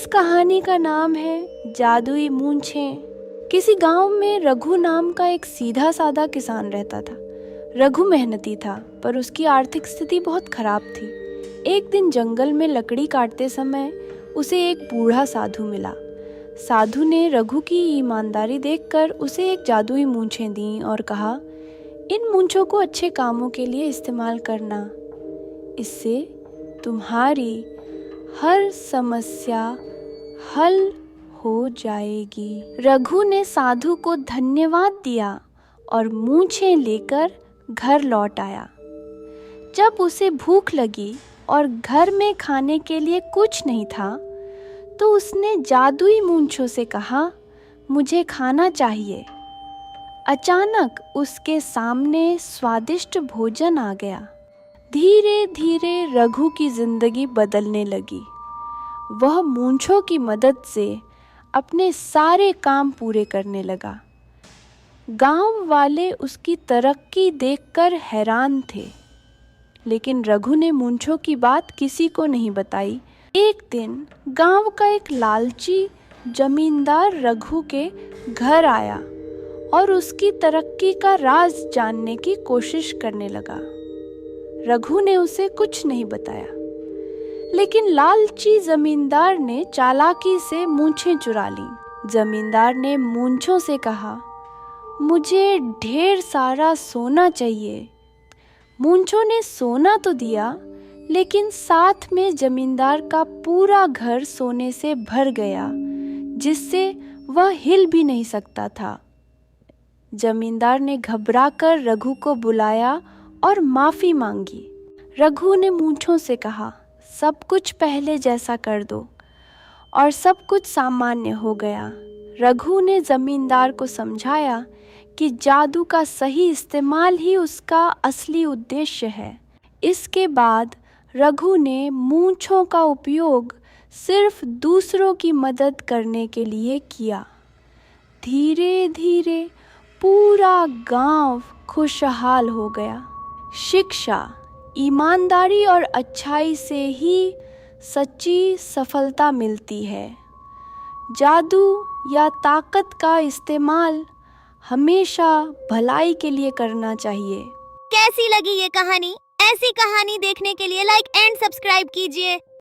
इस कहानी का नाम है जादुई मूंछें। किसी गांव में रघु नाम का एक सीधा साधा किसान रहता था। रघु मेहनती था, पर उसकी आर्थिक स्थिति बहुत खराब थी। एक दिन जंगल में लकड़ी काटते समय उसे एक बूढ़ा साधु मिला। साधु ने रघु की ईमानदारी देखकर उसे एक जादुई मूंछें दी और कहा, इन मूंछों को अच्छे कामों के लिए इस्तेमाल करना। इससे तुम्हारी हर समस्या हल हो जाएगी। रघु ने साधु को धन्यवाद दिया और मूंछें लेकर घर लौट आया। जब उसे भूख लगी और घर में खाने के लिए कुछ नहीं था, तो उसने जादुई मूंछों से कहा, मुझे खाना चाहिए। अचानक उसके सामने स्वादिष्ट भोजन आ गया। धीरे धीरे रघु की जिंदगी बदलने लगी। वह मूंछों की मदद से अपने सारे काम पूरे करने लगा। गांव वाले उसकी तरक्की देखकर हैरान थे, लेकिन रघु ने मूंछों की बात किसी को नहीं बताई। एक दिन गांव का एक लालची जमींदार रघु के घर आया और उसकी तरक्की का राज जानने की कोशिश करने लगा। रघु ने उसे कुछ नहीं बताया, लेकिन लालची जमींदार ने चालाकी से मूंछें चुरा लीं। जमींदार ने मूंछों से कहा, मुझे ढेर सारा सोना चाहिए। मूंछों ने सोना तो दिया, लेकिन साथ में जमींदार का पूरा घर सोने से भर गया, जिससे वह हिल भी नहीं सकता था। जमींदार ने घबराकर रघु को बुलाया और माफी मांगी। रघु ने मूंछों से कहा, सब कुछ पहले जैसा कर दो, और सब कुछ सामान्य हो गया। रघु ने जमींदार को समझाया कि जादू का सही इस्तेमाल ही उसका असली उद्देश्य है। इसके बाद रघु ने मूंछों का उपयोग सिर्फ दूसरों की मदद करने के लिए किया। धीरे धीरे पूरा गांव खुशहाल हो गया। शिक्षा, ईमानदारी और अच्छाई से ही सच्ची सफलता मिलती है। जादू या ताकत का इस्तेमाल हमेशा भलाई के लिए करना चाहिए। कैसी लगी ये कहानी? ऐसी कहानी देखने के लिए लाइक एंड सब्सक्राइब कीजिए।